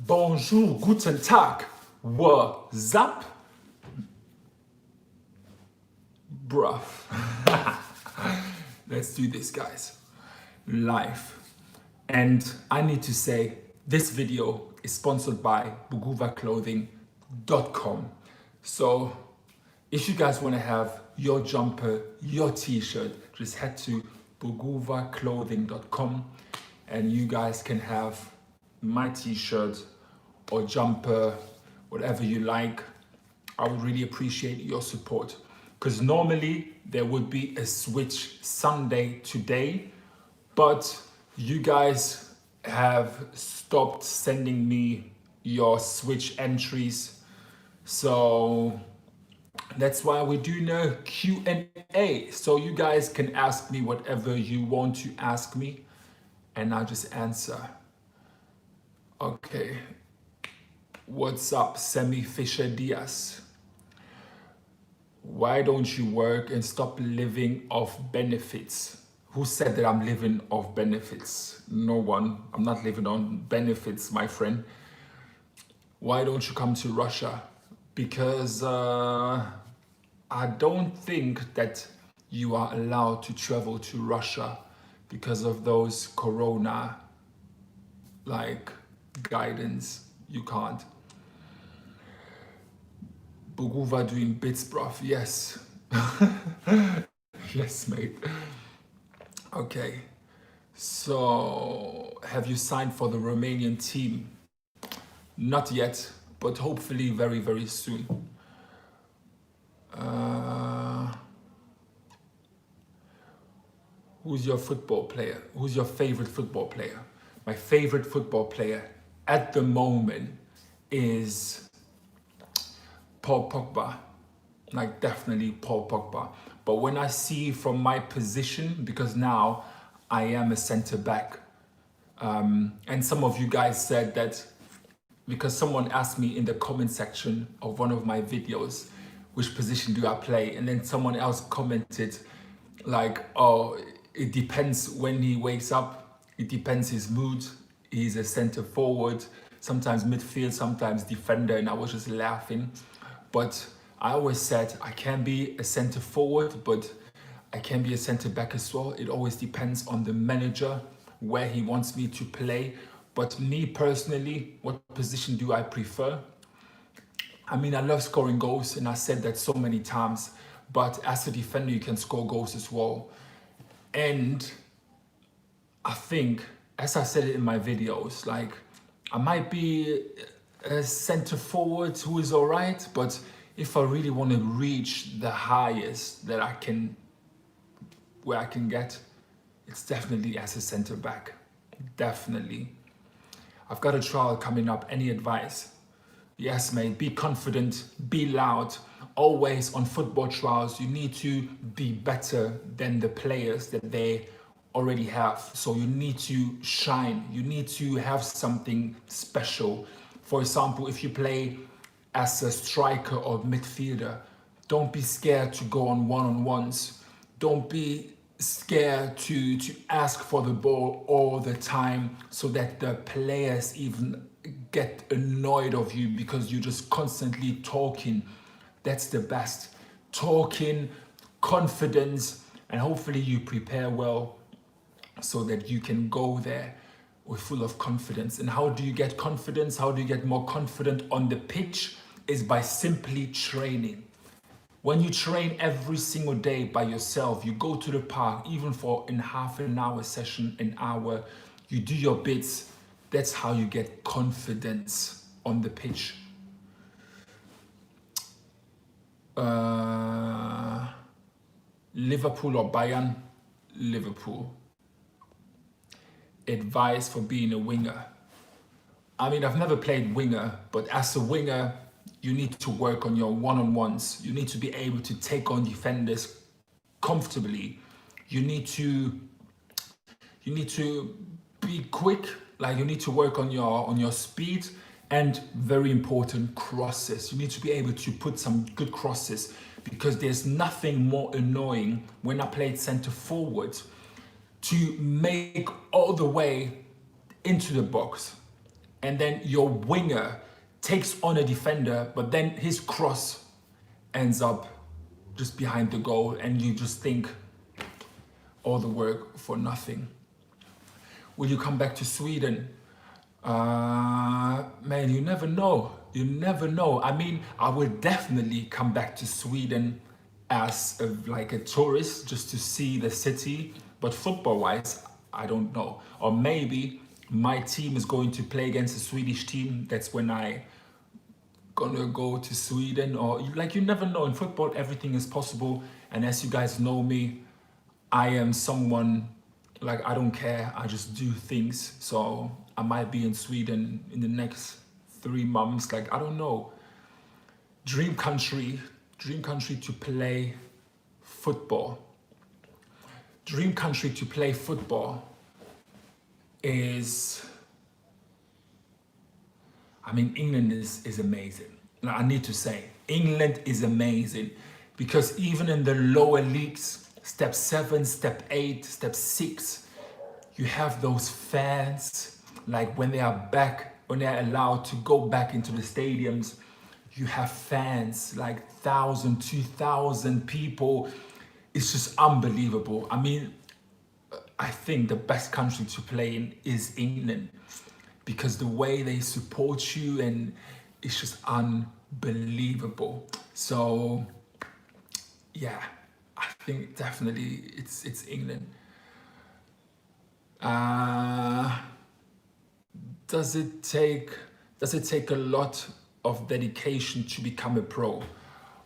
Bonjour, guten Tag, what's up? Bruv. Let's do this, guys. Live. And I need to say, this video is sponsored by BONJOUR. So if you guys want to have your jumper, your t-shirt, just head to BONJOUR and you guys can have my t-shirt or jumper, whatever you like. I would really appreciate your support, because normally there would be a Switch Sunday today, but you guys have stopped sending me your Switch entries, so that's why we're doing a Q&A. So you guys can ask me whatever you want to ask me and I'll just answer. Okay, what's up, Semi Fisher Diaz? Why don't you work and stop living off benefits? Who said that I'm living off benefits? No one. I'm not living on benefits, my friend. Why don't you come to Russia? Because I don't think that you are allowed to travel to Russia because of those corona guidance. You can't. Boguva doing bits, bruv. Yes. Yes, mate. Okay. So, have you signed for the Romanian team? Not yet, but hopefully very, very soon. Who's your football player? Who's your favorite football player? My favorite football player at the moment is Paul Pogba. Definitely Paul Pogba. But when I see from my position, because now I am a center back, and some of you guys said that, because someone asked me in the comment section of one of my videos, which position do I play? And then someone else commented oh, it depends when he wakes up. It depends his mood. He's a center forward, sometimes midfield, sometimes defender. And I was just laughing. But I always said I can be a center forward, but I can be a center back as well. It always depends on the manager, where he wants me to play. But me personally, what position do I prefer? I mean, I love scoring goals, and I said that so many times, but as a defender, you can score goals as well. And I think, as I said it in my videos, I might be a center forward who is all right, but if I really want to reach the highest that where I can get, it's definitely as a center back. Definitely. I've got a trial coming up. Any advice? Yes, mate. Be confident, be loud. Always on football trials, you need to be better than the players that they already have. So you need to shine. You need to have something special. For example, if you play as a striker or midfielder, don't be scared to go on one-on-ones. Don't be scared to ask for the ball all the time, so that the players even get annoyed of you because you're just constantly talking. That's the best. Talking, confidence, and hopefully you prepare well so that you can go there with full of confidence. And how do you get confidence? How do you get more confident on the pitch? Is by simply training. When you train every single day by yourself, you go to the park, even for in half an hour session, an hour, you do your bits. That's how you get confidence on the pitch. Liverpool or Bayern? Liverpool. Advice for being a winger. I mean, I've never played winger, but as a winger, you need to work on your one-on-ones. You need to be able to take on defenders comfortably. You need to be quick. You need to work on your speed, and very important, crosses. You need to be able to put some good crosses, because there's nothing more annoying when I played center forward to make all the way into the box and then your winger takes on a defender, but then his cross ends up just behind the goal, and you just think all the work for nothing. Will you come back to Sweden? Man, you never know. You never know. I mean, I would definitely come back to Sweden as like a tourist, just to see the city. But football-wise, I don't know. Or maybe my team is going to play against a Swedish team. That's when I gonna go to Sweden. Or like, you never know. In football, everything is possible. And as you guys know me, I am someone, like, I don't care. I just do things. So I might be in Sweden in the next 3 months. Like, I don't know. Dream country to play football. Dream country to play football is, I mean, England is amazing. Now, I need to say, England is amazing, because even in the lower leagues, step 7, step 8, step 6, you have those fans, like when they are back, when they're allowed to go back into the stadiums, you have fans, like 1,000, 2,000 people. It's just unbelievable. I mean, I think the best country to play in is England, because the way they support you, and it's just unbelievable. So yeah, I think definitely it's England. Does it take a lot of dedication to become a pro?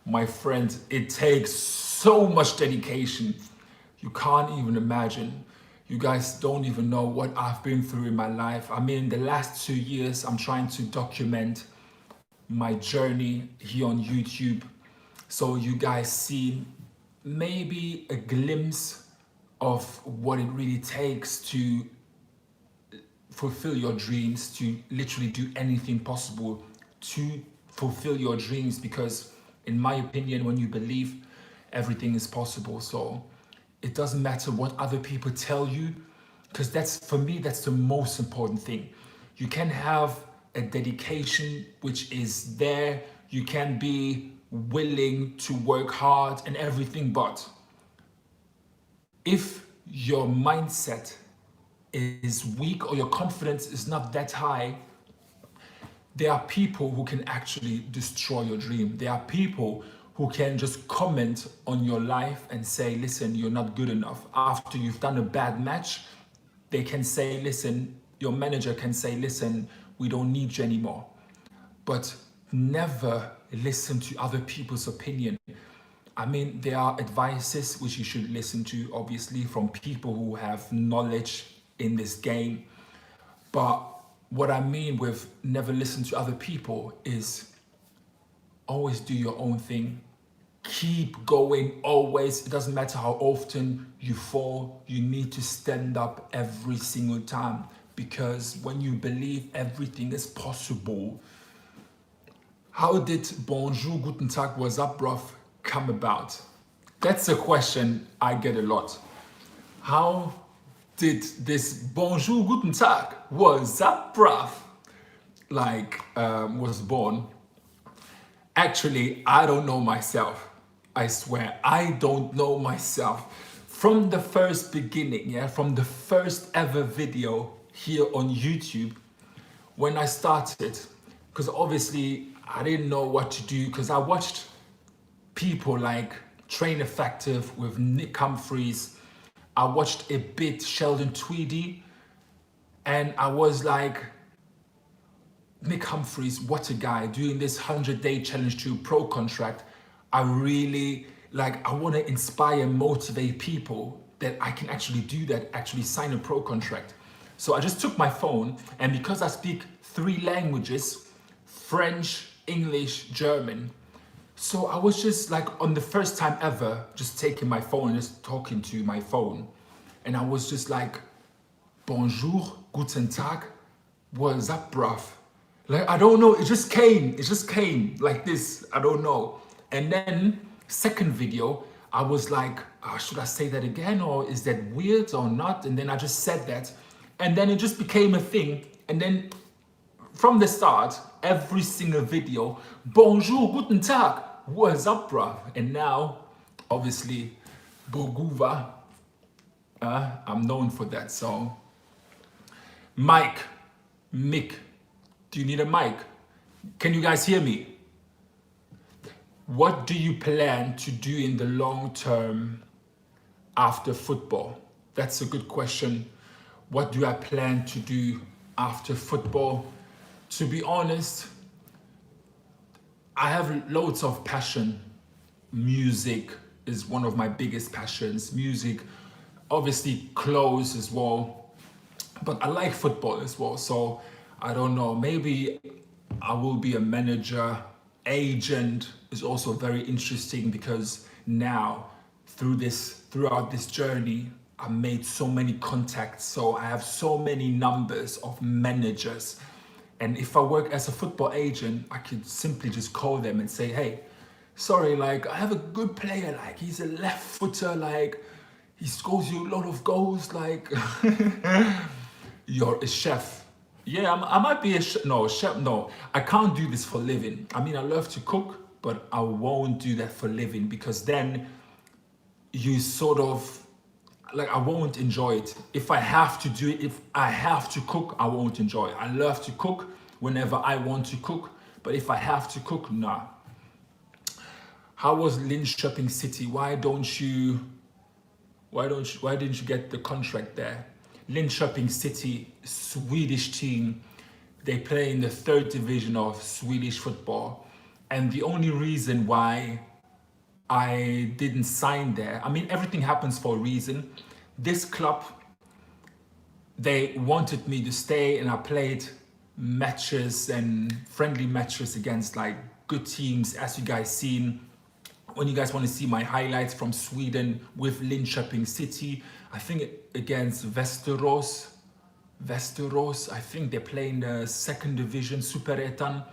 My friend, it takes so much dedication. You can't even imagine. You guys don't even know what I've been through in my life. I mean, the last 2 years, I'm trying to document my journey here on YouTube, so you guys see maybe a glimpse of what it really takes to fulfill your dreams, to literally do anything possible to fulfill your dreams, because in my opinion, when you believe, everything is possible. So it doesn't matter what other people tell you, because that's, for me, that's the most important thing. You can have a dedication which is there, you can be willing to work hard and everything, but if your mindset is weak or your confidence is not that high, there are people who can actually destroy your dream. There are people who can just comment on your life and say, listen, you're not good enough. After you've done a bad match, they can say, listen, your manager can say, listen, we don't need you anymore. But never listen to other people's opinion. I mean, there are advices which you should listen to, obviously, from people who have knowledge in this game. But what I mean with never listen to other people is always do your own thing. Keep going, always. It doesn't matter how often you fall, you need to stand up every single time, because when you believe, everything is possible. How did Bonjour, Guten Tag, what's up, bruv come about? That's a question I get a lot. How did this Bonjour, Guten Tag, what's up, bruv, was born? Actually, I don't know myself. I swear, I don't know myself. From the first beginning, yeah, from the first ever video here on YouTube, when I started, because obviously I didn't know what to do, because I watched people like Train Effective with Nick Humphreys. I watched a bit Sheldon Tweedy, and I was like, Nick Humphreys, what a guy, doing this 100-day challenge to a pro contract. I really, I want to inspire and motivate people that I can actually do that, actually sign a pro contract. So I just took my phone, and because I speak 3 languages, French, English, German, so I was just like, on the first time ever, just taking my phone and just talking to my phone. And I was just like, Bonjour, Guten Tag, what's up, bruv? Like, I don't know, it just came like this, I don't know. And then second video, I was like, should I say that again, or is that weird or not? And then I just said that, and then it just became a thing. And then from the start, every single video, bonjour, guten Tag, what's up, bruh? And now, obviously, Boguva, I'm known for that. So, Mike, Mick, do you need a mic? Can you guys hear me? What do you plan to do in the long term after football? That's a good question. What do I plan to do after football? To be honest, I have loads of passion. Music is one of my biggest passions. Music, obviously clothes as well, but I like football as well. So I don't know, maybe I will be a manager. Agent is also very interesting because now throughout this journey, I made so many contacts. So I have so many numbers of managers. And if I work as a football agent, I could simply just call them and say, hey, sorry, like I have a good player, like he's a left footer, like he scores you a lot of goals, like you're a chef. Yeah, I might be a chef. No, chef, no. I can't do this for living. I mean, I love to cook, but I won't do that for living because then you sort of, like I won't enjoy it. If I have to do it, if I have to cook, I won't enjoy it. I love to cook whenever I want to cook, but if I have to cook, nah. How was Linköping City? Why didn't you get the contract there? Linköping City, Swedish team. They play in the 3rd division of Swedish football. And the only reason why I didn't sign there, I mean, everything happens for a reason. This club, they wanted me to stay and I played matches and friendly matches against like good teams, as you guys seen. When you guys want to see my highlights from Sweden with Linköping City, I think against Västerås, I think they play in the 2nd division, Superettan.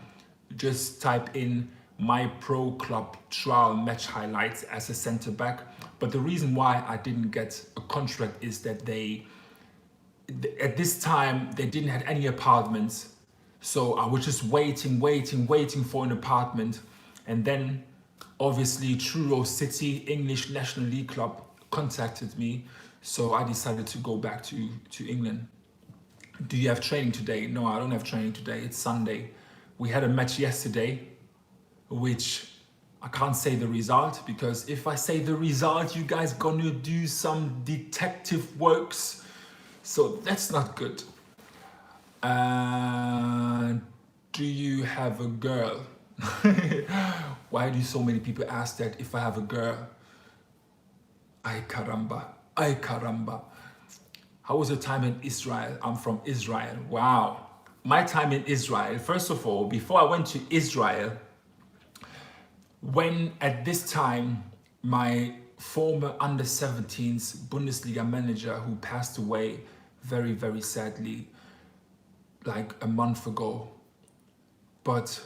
Just type in my pro club trial match highlights as a center back. But the reason why I didn't get a contract is that at this time, they didn't have any apartments. So I was just waiting for an apartment. And then obviously Truro City, English National League Club contacted me. So I decided to go back to England. Do you have training today? No, I don't have training today. It's Sunday. We had a match yesterday, which I can't say the result because if I say the result, you guys gonna do some detective works. So that's not good. Do you have a girl? Why do so many people ask that if I have a girl? Ay caramba. How was your time in Israel? I'm from Israel. Wow. My time in Israel, first of all, before I went to Israel, when at this time, my former under-17s Bundesliga manager who passed away very, very sadly, like a month ago, but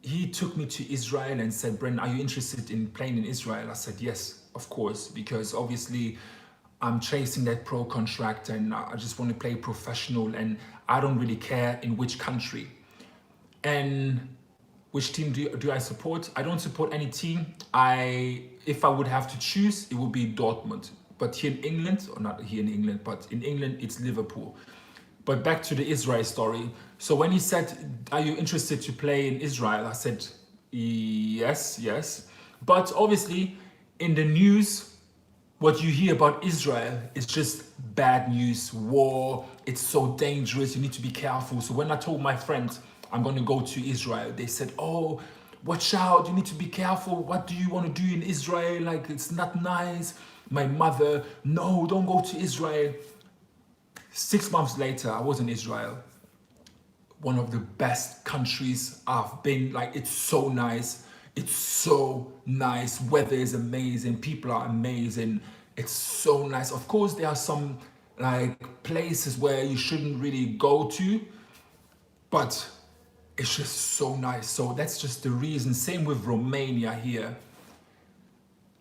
he took me to Israel and said, Brennan, are you interested in playing in Israel? I said, yes, of course, because obviously I'm chasing that pro contract and I just want to play professional and I don't really care in which country. And which team do I support? I don't support any team. If I would have to choose, it would be Dortmund. But here in England, or not here in England, but in England, it's Liverpool. But back to the Israel story. So when he said, are you interested to play in Israel? I said, yes. But obviously, in the news, what you hear about Israel is just bad news, war, it's so dangerous, you need to be careful. So when I told my friends, I'm going to go to Israel, they said, oh, watch out, you need to be careful. What do you want to do in Israel? Like, it's not nice. My mother, no, don't go to Israel. 6 months later, I was in Israel. One of the best countries I've been. Like, it's so nice. It's so nice. Weather is amazing. People are amazing. It's so nice. Of course, there are some like places where you shouldn't really go to, but it's just so nice. So that's just the reason. Same with Romania here.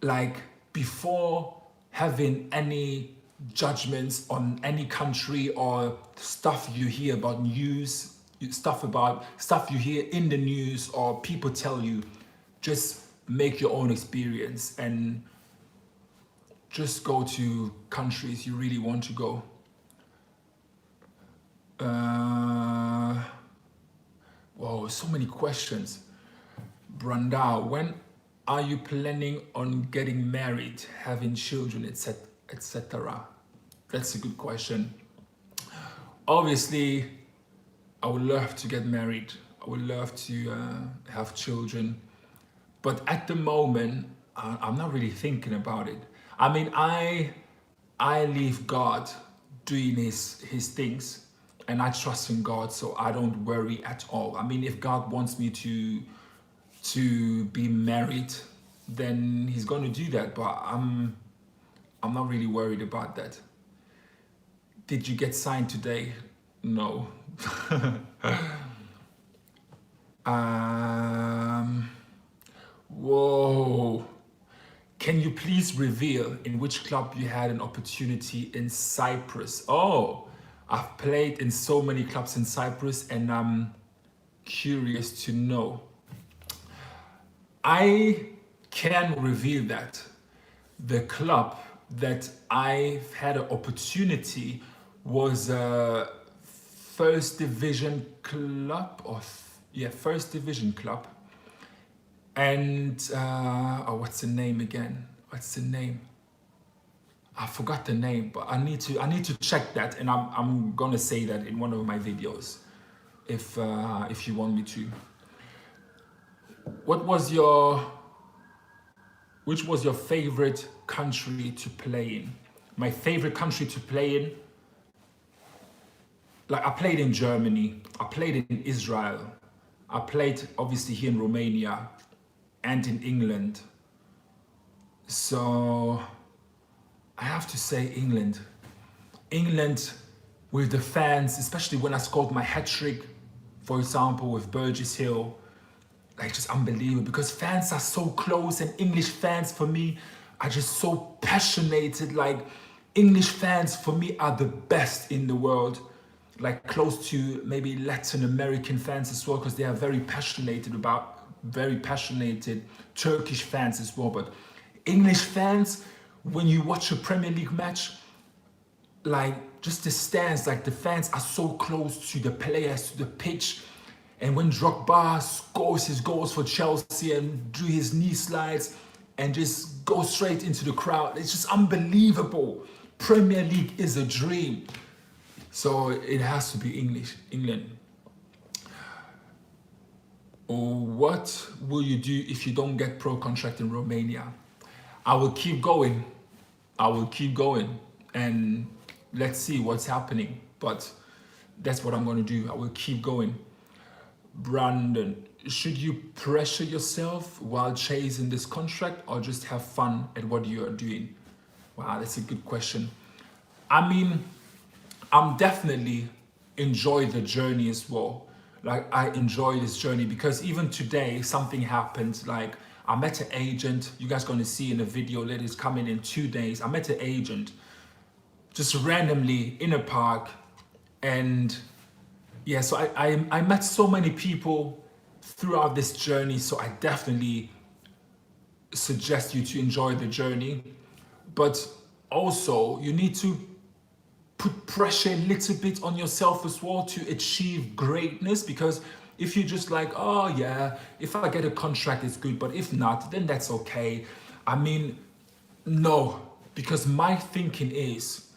Like, before having any judgments on any country or stuff you hear about news, stuff you hear in the news or people tell you. Just make your own experience and just go to countries you really want to go. Whoa, so many questions. Branda, when are you planning on getting married, having children, etc.? That's a good question. Obviously, I would love to get married. I would love to have children. But at the moment, I'm not really thinking about it. I mean, I leave God doing his things, and I trust in God, so I don't worry at all. I mean, if God wants me to be married, then he's going to do that, but I'm not really worried about that. Did you get signed today? No. Whoa. Can you please reveal in which club you had an opportunity in Cyprus? Oh, I've played in so many clubs in Cyprus, and I'm curious to know. I can reveal that the club that I've had an opportunity was a first division club, first division club. And what's the name again? What's the name? I forgot the name, but I need to check that, and I'm gonna say that in one of my videos, if you want me to. Which was your favorite country to play in? My favorite country to play in, like I played in Germany, I played in Israel, I played obviously here in Romania and in England. So I have to say England. England with the fans, especially when I scored my hat-trick, for example, with Burgess Hill, like just unbelievable, because fans are so close, and English fans for me are just so passionate. Like English fans for me are the best in the world, like close to maybe Latin American fans as well, because they are very passionate Turkish fans as well. But English fans, when you watch a Premier League match, like just the stands, like the fans are so close to the players, to the pitch. And when Drogba scores his goals for Chelsea and do his knee slides and just go straight into the crowd, it's just unbelievable. Premier League is a dream. So it has to be England. What will you do if you don't get pro contract in Romania? I will keep going. And let's see what's happening. But that's what I'm going to do. I will keep going. Brandon, should you pressure yourself while chasing this contract, or just have fun at what you are doing? Wow, that's a good question. I mean, I'm definitely enjoy the journey as well. Like I enjoy this journey, because even today something happened. Like I met an agent. You guys going to see in a video that is coming in 2 days. I met an agent just randomly in a park, and yeah, so I met so many people throughout this journey. So I definitely suggest you to enjoy the journey, but also you need to put pressure a little bit on yourself as well to achieve greatness. Because if you're just like, oh yeah, if I get a contract it's good, but if not, then that's okay. I mean, no, because my thinking is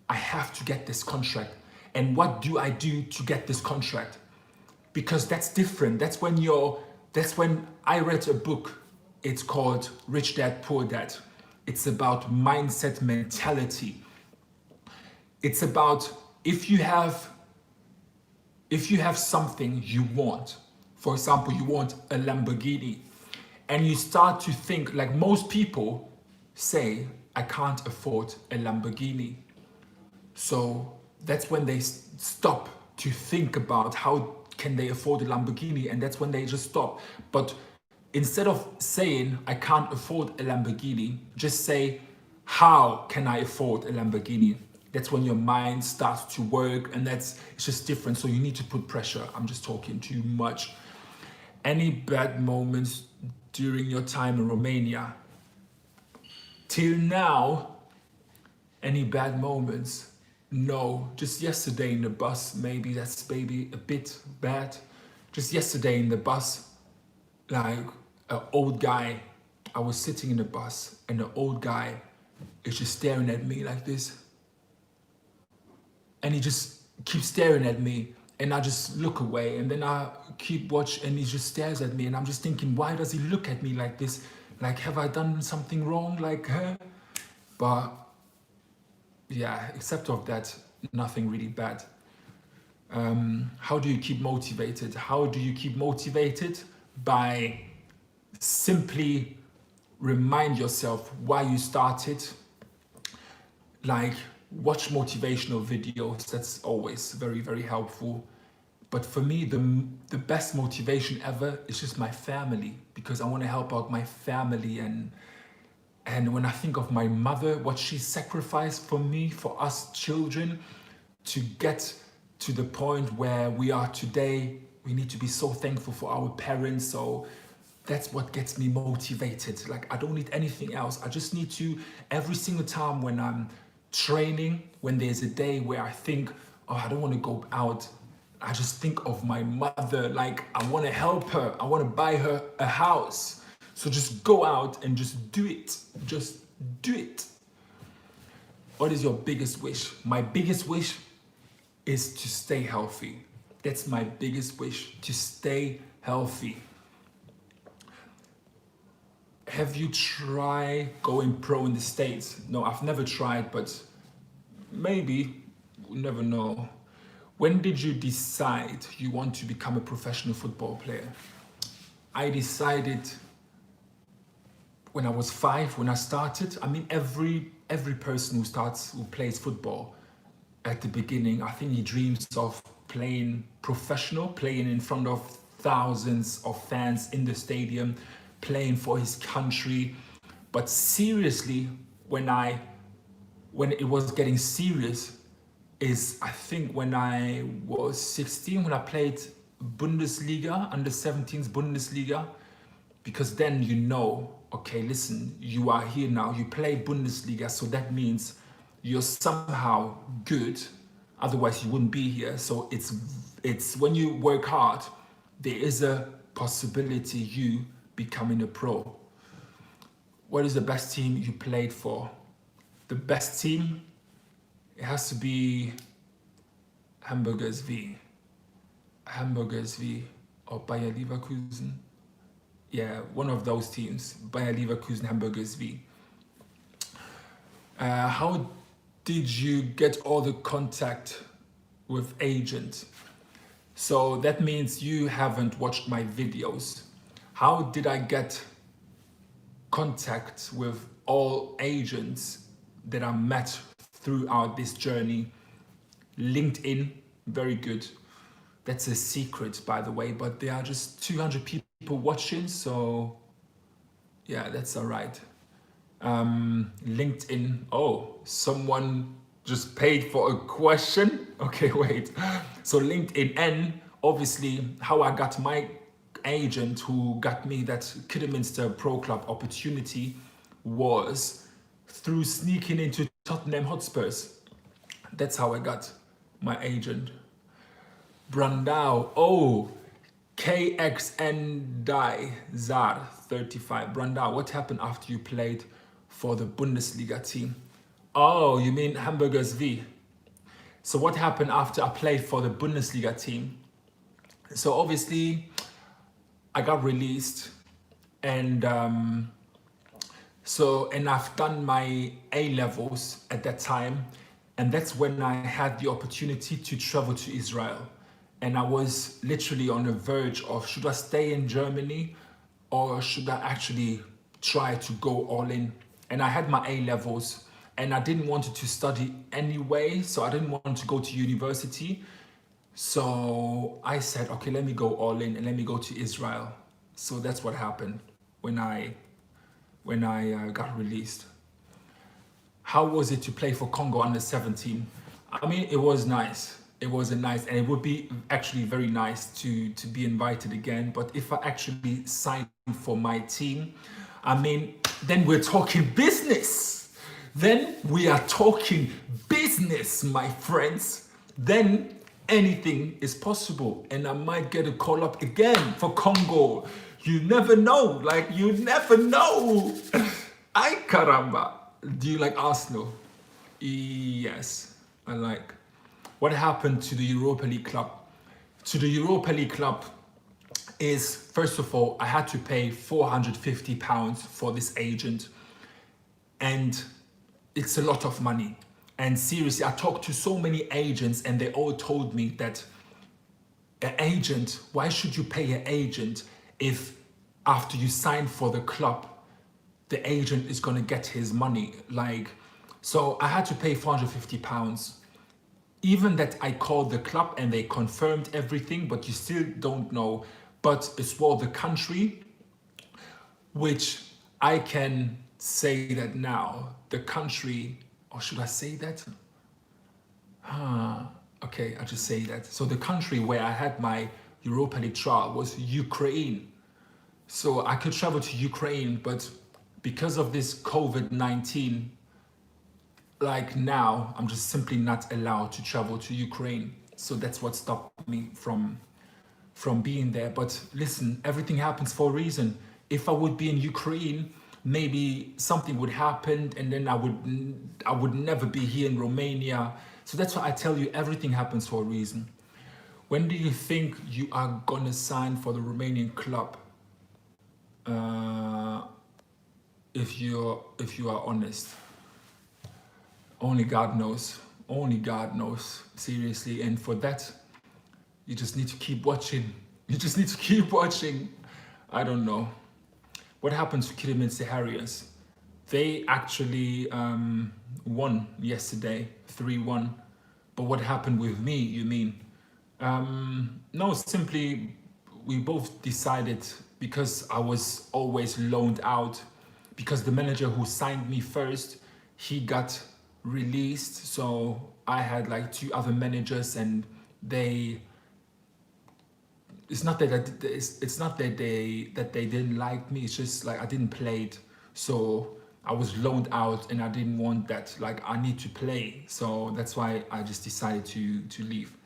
I have to get this contract, and what do I do to get this contract? Because that's different. That's when I read a book, it's called Rich Dad Poor Dad. It's about mindset, mentality. It's about if you have something you want, for example, you want a Lamborghini, and you start to think, like most people say, I can't afford a Lamborghini. So that's when they stop to think about how can they afford a Lamborghini, and that's when they just stop. But instead of saying I can't afford a Lamborghini, just say how can I afford a Lamborghini? That's when your mind starts to work, and it's just different. So you need to put pressure. I'm just talking too much. Any bad moments during your time in Romania? Till now, any bad moments? No, just yesterday in the bus, maybe that's maybe a bit bad. Just yesterday in the bus, like an old guy, I was sitting in the bus and the old guy is just staring at me like this. And he just keeps staring at me, and I just look away, and then I keep watching, and he just stares at me, and I'm just thinking, why does he look at me like this? Like, have I done something wrong? Like, huh? But yeah, except of that, nothing really bad. How do you keep motivated? How do you keep motivated? By simply remind yourself why you started. Like, watch motivational videos. That's always very, very helpful. But for me, the best motivation ever is just my family, because I want to help out my family. And when I think of my mother, what she sacrificed for me, for us children, to get to the point where we are today, we need to be so thankful for our parents. So that's what gets me motivated. Like, I don't need anything else. I just need to, every single time when I'm training, when there's a day where I think, oh, I don't want to go out, I just think of my mother. Like, I want to help her. I want to buy her a house. So just go out and just do it. Just do it. What is your biggest wish? My biggest wish is to stay healthy. That's my biggest wish, to stay healthy. Have you tried going pro in the States? No, I've never tried, but maybe, you never know. When did you decide you want to become a professional football player? I decided when I was 5, when I started. I mean, every person who plays football at the beginning, I think he dreams of playing professional, playing in front of thousands of fans in the stadium, playing for his country. But seriously, when it was getting serious, is I think when I was 16, when I played Bundesliga, under 17s Bundesliga, because then you know, okay, listen, you are here now, you play Bundesliga, so that means you're somehow good, otherwise you wouldn't be here. So it's when you work hard, there is a possibility you becoming a pro. What is the best team you played for? The best team, it has to be Hamburgers V or Bayer Leverkusen. Yeah, one of those teams, Bayer Leverkusen, Hamburgers V. How did you get all the contact with agent? So that means you haven't watched my videos. How did I get contact with all agents that I met throughout this journey? LinkedIn, very good. That's a secret, by the way, but there are just 200 people watching, so yeah, that's all right. LinkedIn, oh, someone just paid for a question. Okay, wait. So LinkedIn, and obviously how I got my agent who got me that Kidderminster Pro Club opportunity was through sneaking into Tottenham Hotspurs. That's how I got my agent. Brandao, oh, KXN Die Zar 35. Brandao, what happened after you played for the Bundesliga team? Oh, you mean Hamburgers V. So what happened after I played for the Bundesliga team? So obviously I got released, and and I've done my A-levels at that time, and that's when I had the opportunity to travel to Israel. And I was literally on the verge of, should I stay in Germany or should I actually try to go all in? And I had my A-levels, and I didn't want to study anyway, so I didn't want to go to university. So I said, okay, let me go all in and let me go to Israel. So that's what happened when I got released. how was it to play for Congo under 17? I mean, it was nice. It was a nice, and it would be actually very nice to be invited again. But if I actually signed for my team, I mean, then we're talking business. Then we are talking business, my friends. Then anything is possible, and I might get a call up again for Congo. You never know, like you never know. Ay caramba. Do you like Arsenal? Yes, I like. What happened to the Europa League club? To the Europa League club is, first of all, I had to pay £450 for this agent, and it's a lot of money. And seriously, I talked to so many agents and they all told me that an agent, why should you pay an agent if after you sign for the club, the agent is gonna get his money? Like, so I had to pay £450. Even that I called the club and they confirmed everything, but you still don't know. But it's for the country, which I can say that now, the country, or should I say that? Okay, I'll just say that. So the country where I had my Europa League trial was Ukraine. So I could travel to Ukraine, but because of this COVID-19, like now, I'm just simply not allowed to travel to Ukraine. So that's what stopped me from being there. But listen, everything happens for a reason. If I would be in Ukraine, maybe something would happen and then I would never be here in Romania. So that's why I tell you, everything happens for a reason. When do you think you are gonna sign for the Romanian club? If you are honest. Only God knows. Only God knows. Seriously. And for that, you just need to keep watching. You just need to keep watching. I don't know. What happened to Kidderminster Harriers? They actually won yesterday, 3-1. But what happened with me, you mean? No, simply we both decided, because I was always loaned out, because the manager who signed me first, he got released. So I had like 2 other managers, and it's not that they didn't like me. It's just like I didn't play it, so I was loaned out, and I didn't want that. Like, I need to play, so that's why I just decided to leave.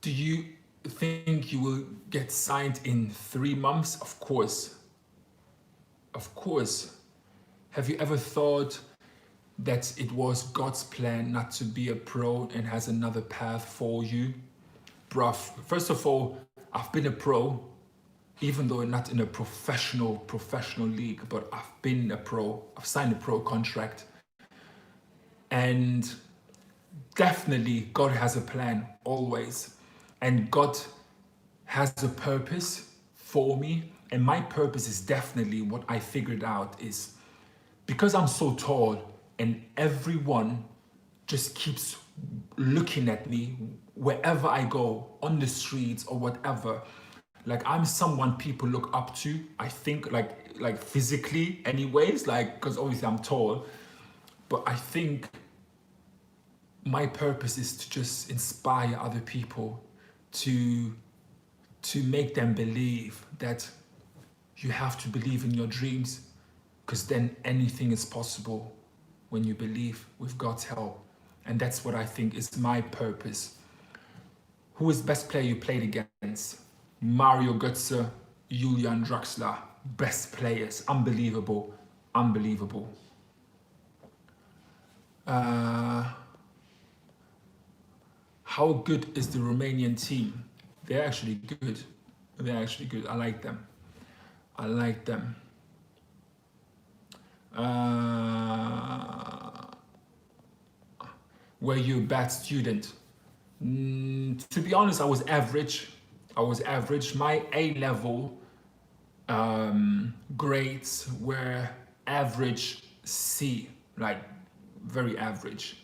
Do you think you will get signed in 3 months? Of course. Of course. Have you ever thought that it was God's plan not to be a pro and has another path for you? Bruv, first of all, I've been a pro, even though not in a professional league, but I've been a pro. I've signed a pro contract. And definitely God has a plan, always. And God has a purpose for me. And my purpose is definitely what I figured out is, because I'm so tall and everyone just keeps looking at me wherever I go, on the streets or whatever. Like, I'm someone people look up to, I think, like physically anyways, like, because obviously I'm tall. But I think my purpose is to just inspire other people, to make them believe that you have to believe in your dreams, because then anything is possible when you believe, with God's help. And that's what I think is my purpose. Who is the best player you played against? Mario Götze, Julian Draxler. Best players. Unbelievable. Unbelievable. How good is the Romanian team? They're actually good. They're actually good. I like them. I like them. Were you a bad student? To be honest, I was average. My A-level grades were average C, like very average.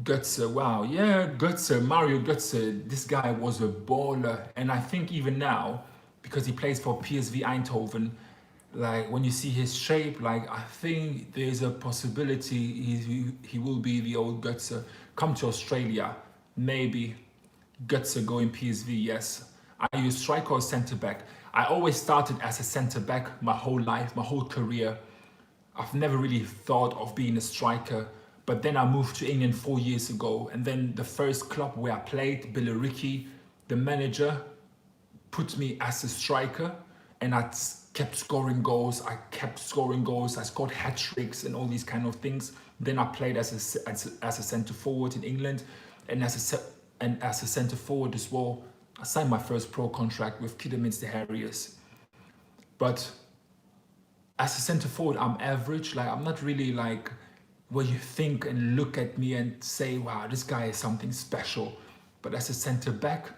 Götze, wow, yeah, Götze, Mario Götze, this guy was a baller. And I think even now, because he plays for PSV Eindhoven, like when you see his shape, like I think there's a possibility he will be the old Gutser. Come to Australia, maybe. Gutser going PSV, yes. Are you striker or centre back? I always started as a centre back my whole life, my whole career. I've never really thought of being a striker, but then I moved to England 4 years ago, and then the first club where I played, Billericay, the manager put me as a striker, and kept scoring goals. I kept scoring goals. I scored hat tricks and all these kind of things. Then I played as a centre forward in England, and as a centre forward as well. I signed my first pro contract with Kidderminster Harriers, but as a centre forward, I'm average. Like I'm not really like where you think and look at me and say, "Wow, this guy is something special." But as a centre back,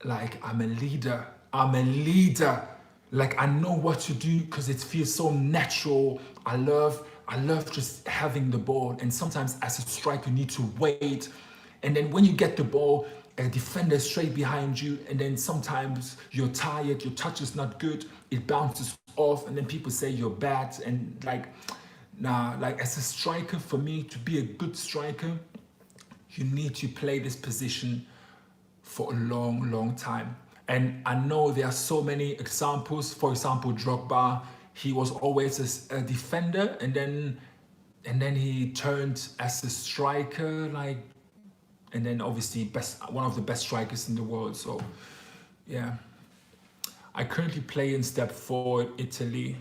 like I'm a leader. I'm a leader. Like I know what to do because it feels so natural. I love just having the ball. And sometimes as a striker, you need to wait. And then when you get the ball, a defender straight behind you, and then sometimes you're tired, your touch is not good, it bounces off, and then people say you're bad. And like, nah, like as a striker, for me to be a good striker, you need to play this position for a long, long time. And I know there are so many examples. For example, Drogba, he was always a defender, and then he turned as a striker, like, and then obviously one of the best strikers in the world. So yeah, I currently play in Step 4 Italy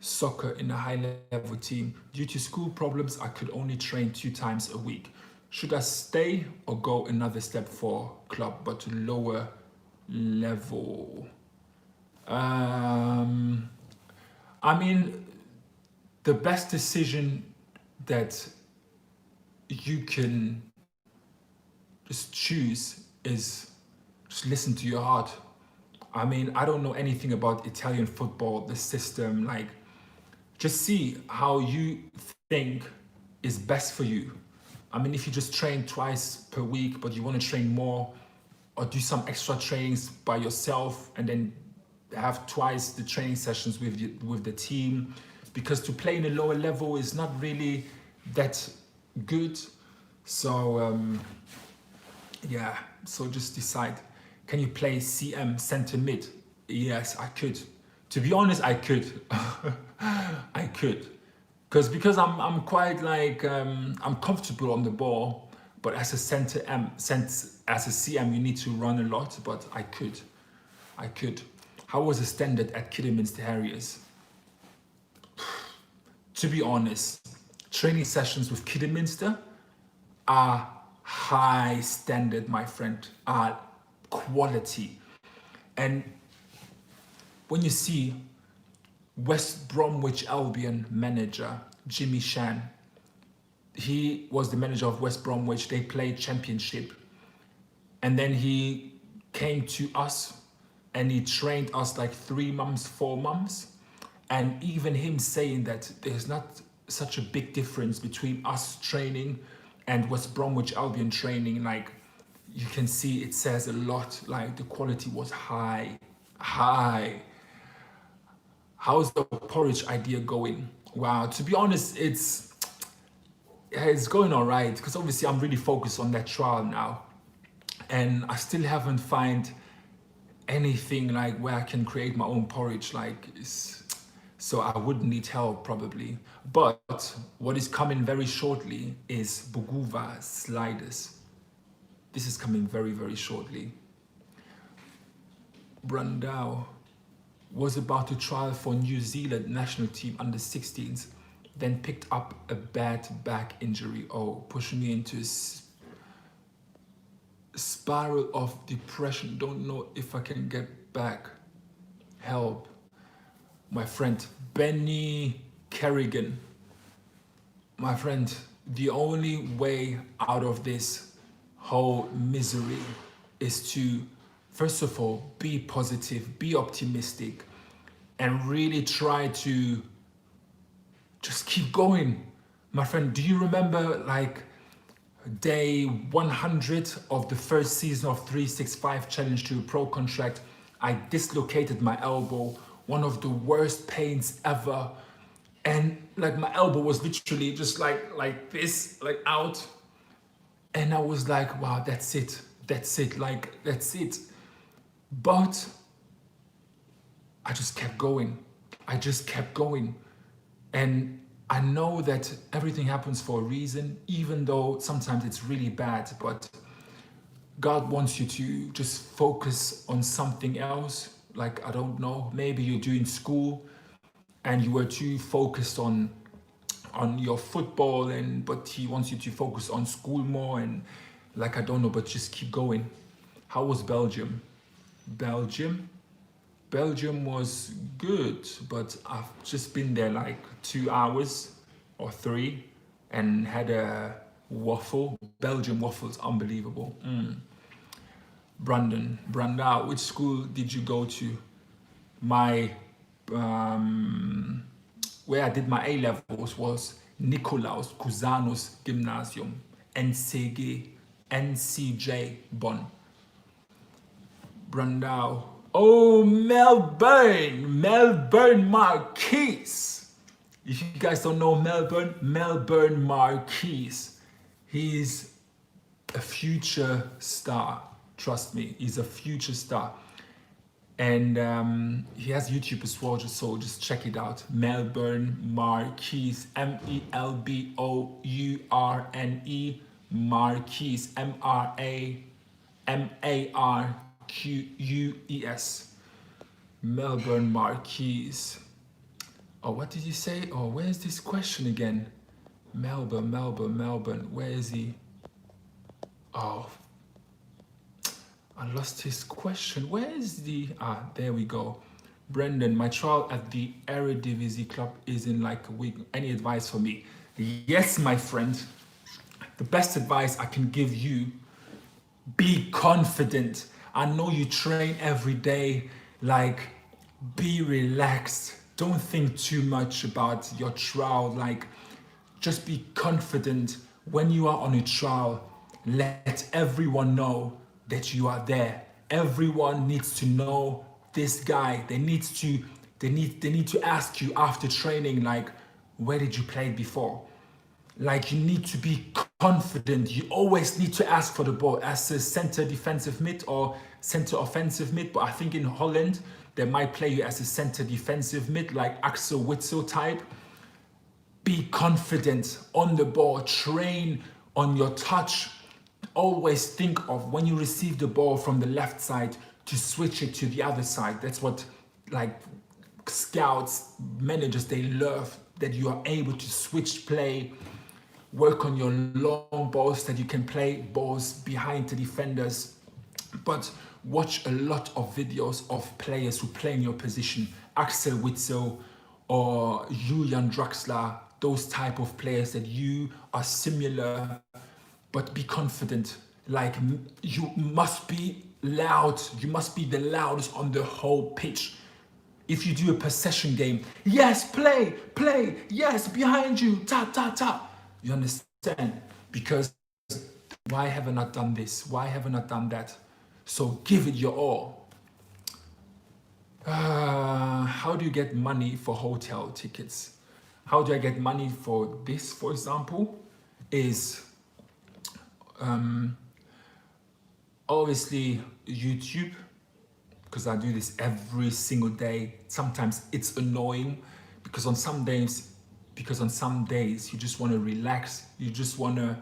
soccer in a high level team. Due to school problems, I could only train 2 times a week. Should I stay or go another Step 4 club but to lower level? I mean, the best decision that you can just choose is just listen to your heart. I mean, I don't know anything about Italian football, the system, like just see how you think is best for you. I mean, if you just train twice per week, but you want to train more or do some extra trainings by yourself and then have twice the training sessions with the team, because to play in a lower level is not really that good. So yeah, so just decide. Can you play CM center mid? Yes, I could. To be honest, I could. I could. Because I'm quite like I'm comfortable on the ball, but as a center as a CM you need to run a lot, but I could. How was the standard at Kidderminster Harriers? To be honest, training sessions with Kidderminster are high standard, my friend, are quality. And when you see West Bromwich Albion manager Jimmy Shan, he was the manager of West Bromwich. They played championship, and then he came to us and he trained us like 3 months, 4 months. And even him saying that there's not such a big difference between us training and West Bromwich Albion training, like you can see it says a lot, like the quality was high. How's the porridge idea going? Wow, to be honest, it's going all right, because obviously I'm really focused on that trial now, and I still haven't found anything like where I can create my own porridge, like so I would need help probably. But what is coming very shortly is Buguva sliders. This is coming very, very shortly. Brandao was about to trial for New Zealand national team under 16s, then picked up a bad back injury. Oh, pushing me into a spiral of depression. Don't know if I can get back. Help. My friend Benny Kerrigan. My friend, the only way out of this whole misery is to, first of all, be positive, be optimistic, and really try to just keep going. My friend, do you remember like day 100 of the first season of 365 Challenge to a Pro contract? I dislocated my elbow one of the worst pains ever. And like my elbow was literally just like this, like out. And I was like, wow, that's it. That's it. Like, that's it. But I just kept going. I just kept going. And I know that everything happens for a reason, even though sometimes it's really bad, but God wants you to just focus on something else. Like, I don't know, maybe you're doing school and you were too focused on your football, but he wants you to focus on school more, and like, I don't know, but just keep going. How was Belgium? Belgium was good, but I've just been there like 2 hours or 3 and had a waffle. Belgium waffles, unbelievable. Branda, which school did you go to? My where I did my A levels was Nikolaus Cusanus Gymnasium, NCJ Bonn. Brandau. Oh, Melbourne Marquise. If you guys don't know Melbourne Marquise, he's a future star. Trust me, he's a future star. And he has YouTube as well, just check it out. Melbourne Marquise, MELBOURNE Marquise, MARQUES. Melbourne Marquise. Oh, what did you say? Oh, where's this question again? Melbourne. Where is he? Oh, I lost his question. Where is the... there we go. Brendan, my trial at the Eredivisie club is in like a week. Any advice for me? Yes, my friend. The best advice I can give you, be confident. I know you train every day. Like, be relaxed. Don't think too much about your trial. Like, just be confident. When you are on a trial, let everyone know that you are there. Everyone needs to know this guy. They need to ask you after training, like, where did you play before? Like, you need to be confident. You always need to ask for the ball as a center defensive mid or center offensive mid. But I think in Holland, they might play you as a center defensive mid, like Axel Witsel type. Be confident on the ball. Train on your touch. Always think of when you receive the ball from the left side to switch it to the other side. That's what, like, scouts, managers, they love, that you are able to switch play, work on your long balls, that you can play balls behind the defenders. But watch a lot of videos of players who play in your position, Axel Witsel or Julian Draxler, those type of players that you are similar. But be confident. Like, you must be loud. You must be the loudest on the whole pitch. If you do a possession game, yes, play, yes, behind you, tap. You understand? Because why have I not done this? Why have I not done that? So give it your all. How do you get money for hotel tickets? How do I get money for this, for example, is obviously YouTube, because I do this every single day. Sometimes it's annoying because on some days you just want to relax, you just want to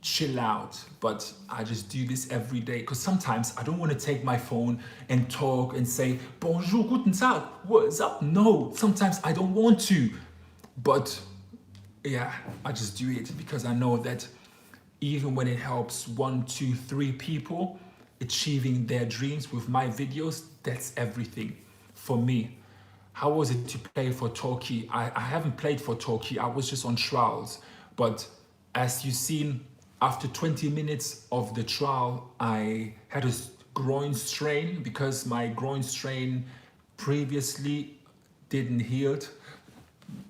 chill out. But I just do this every day because sometimes I don't want to take my phone and talk and say bonjour, guten Tag, what's up. No, sometimes I don't want to, but yeah, I just do it because I know that even when it helps 1, 2, 3 people achieving their dreams with my videos, that's everything for me. How was it to play for Turkey? I haven't played for Turkey. I was just on trials. But as you've seen, after 20 minutes of the trial, I had a groin strain because my groin strain previously didn't heal.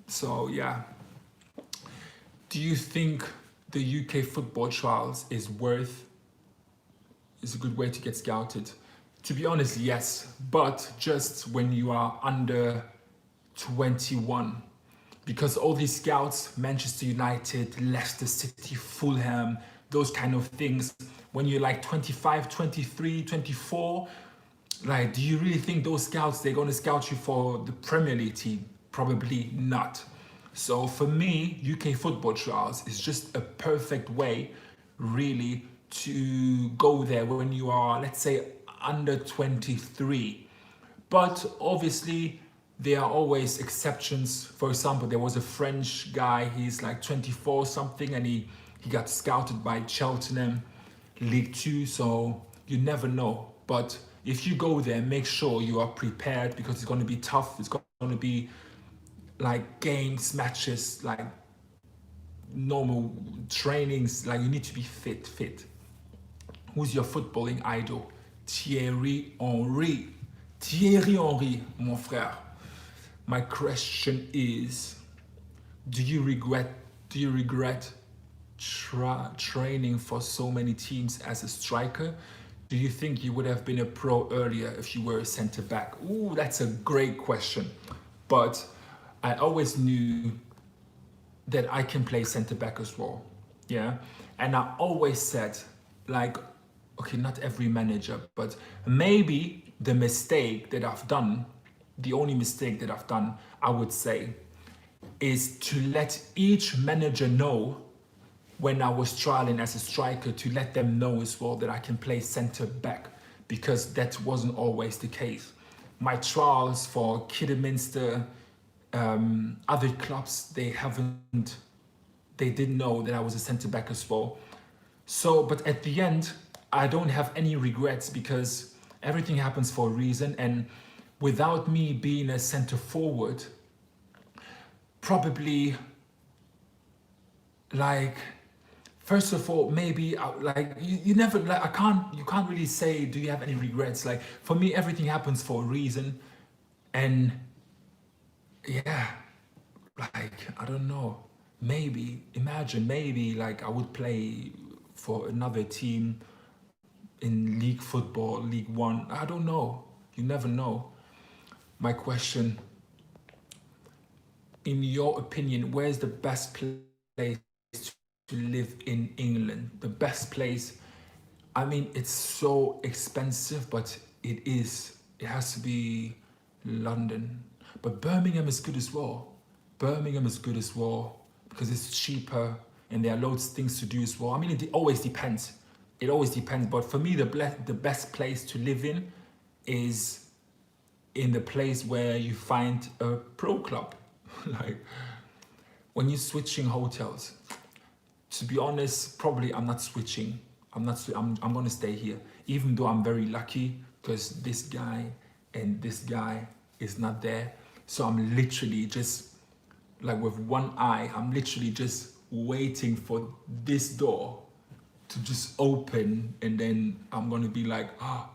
So yeah. Do you think the UK football trials is a good way to get scouted? To be honest, yes, but just when you are under 21. Because all these scouts, Manchester United, Leicester City, Fulham, those kind of things, when you're like 25, 23, 24, like, do you really think those scouts, they're going to scout you for the Premier League team? Probably not. So for me, UK football trials is just a perfect way, really, to go there when you are, let's say, under 23. But obviously, there are always exceptions. For example, there was a French guy, he's like 24 something, and he got scouted by Cheltenham League 2, so you never know. But if you go there, make sure you are prepared because it's going to be tough. It's going to be like games, matches, like normal trainings. Like you need to be fit. Who's your footballing idol? Thierry Henry. Thierry Henry, mon frère. My question is, do you regret training for so many teams as a striker? Do you think you would have been a pro earlier if you were a center back? Ooh, that's a great question. But I always knew that I can play center back as well. Yeah. And I always said, like, okay, not every manager, but maybe the mistake that I've done, the only mistake that I've done, I would say, is to let each manager know when I was trialing as a striker, to let them know as well that I can play center back, because that wasn't always the case. My trials for Kidderminster, other clubs, they didn't know that I was a center back as well. So, but at the end, I don't have any regrets because everything happens for a reason. And without me being a center forward, probably, like, first of all, maybe like you never, like, you can't really say, do you have any regrets? Like, for me, everything happens for a reason. And yeah, like, I don't know, maybe like I would play for another team in league football, League One. I don't know, you never know. My question, in your opinion, where's the best place to live in England? The best place, I mean, it's so expensive, but it has to be London. But Birmingham is good as well. Because it's cheaper and there are loads of things to do as well. I mean, it always depends. But for me, the best place to live in is in the place where you find a pro club. Like, when you're switching hotels, to be honest, probably I'm not switching. I'm gonna stay here, even though I'm very lucky because this guy and this guy is not there. So I'm literally just, like, with one eye, I'm literally just waiting for this door to just open, and then I'm gonna be like, oh.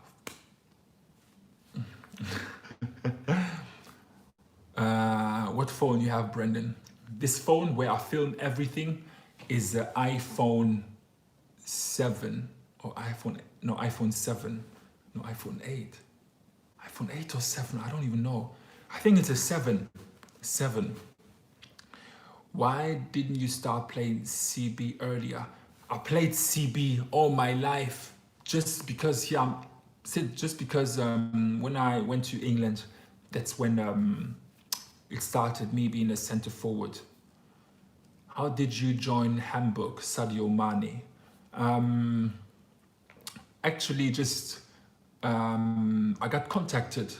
What phone you have, Brendan? This phone where I film everything is the iPhone 7 or iPhone 7, no, iPhone 8. iPhone 8 or 7, I don't even know. I think it's a 7. Why didn't you start playing CB earlier? I played CB all my life just because when I went to England, that's when it started, me being a center forward. How did you join Hamburg, Sadio Mane? Actually, just I got contacted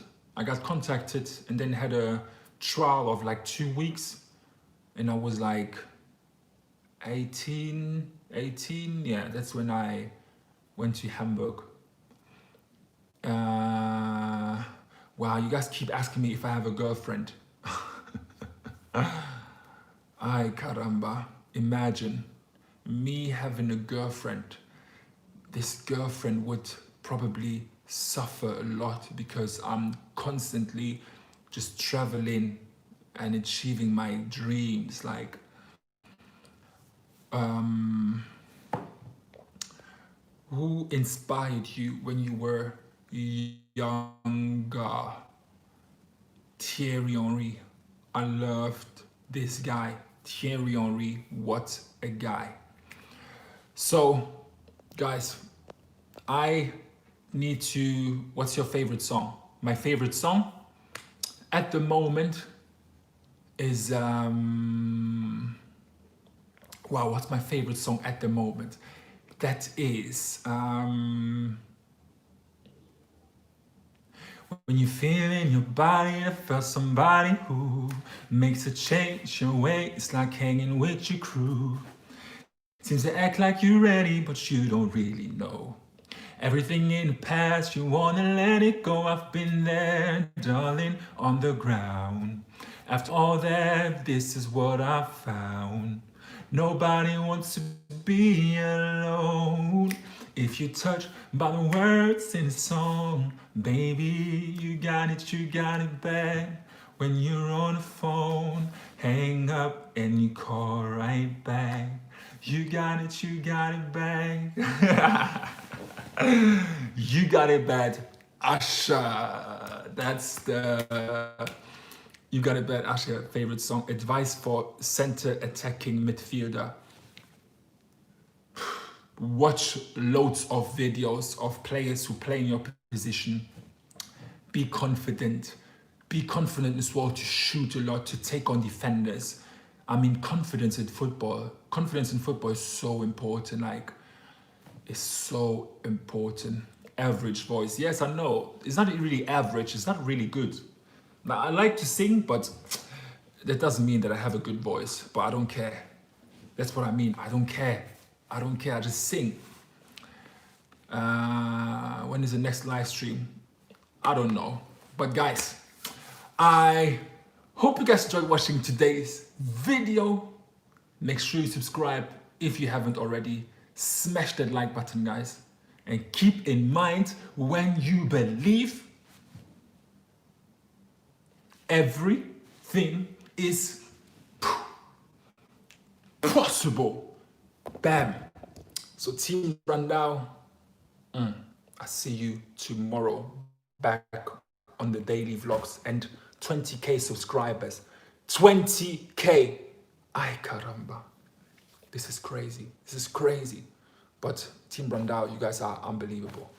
and then had a trial of like 2 weeks, and I was like 18. Yeah, that's when I went to Hamburg. Wow, you guys keep asking me if I have a girlfriend. Ay, caramba. Imagine me having a girlfriend. This girlfriend would probably suffer a lot because I'm constantly just traveling and achieving my dreams. Like, who inspired you when you were younger. Thierry Henry. I loved this guy. Thierry Henry, what a guy. So, guys, I need to, what's your favorite song? My favorite song at the moment is, wow, what's my favorite song at the moment? That is, when you feel in your body, I felt somebody who makes a change your way. It's like hanging with your crew. Seems to act like you're ready, but you don't really know. Everything in the past, you wanna let it go. I've been there, darling, on the ground. After all that, this is what I found. Nobody wants to be alone. If you're touched by the words in the song, baby, you got it bad. When you're on the phone, hang up and you call right back. You got it bad. You got it bad, Asha. That's the You Got It Bad, Asha favorite song. Advice for center attacking midfielder. Watch loads of videos of players who play in your position. Be confident. Be confident as well to shoot a lot, to take on defenders. I mean, confidence in football. Confidence in football is so important. Like, it's so important. Average voice. Yes, I know. It's not really average. It's not really good. Now, I like to sing, but that doesn't mean that I have a good voice. But I don't care. That's what I mean. I don't care. I don't care. I just sing. When is the next live stream? I don't know. But guys, I hope you guys enjoyed watching today's video. Make sure you subscribe if you haven't already. Smash that like button, guys. And keep in mind, when you believe, everything is possible. Bam. So Team Rundown, I see you tomorrow back on the daily vlogs and 20k subscribers. 20k. Ay caramba. This is crazy. This is crazy. But Team Rundown, you guys are unbelievable.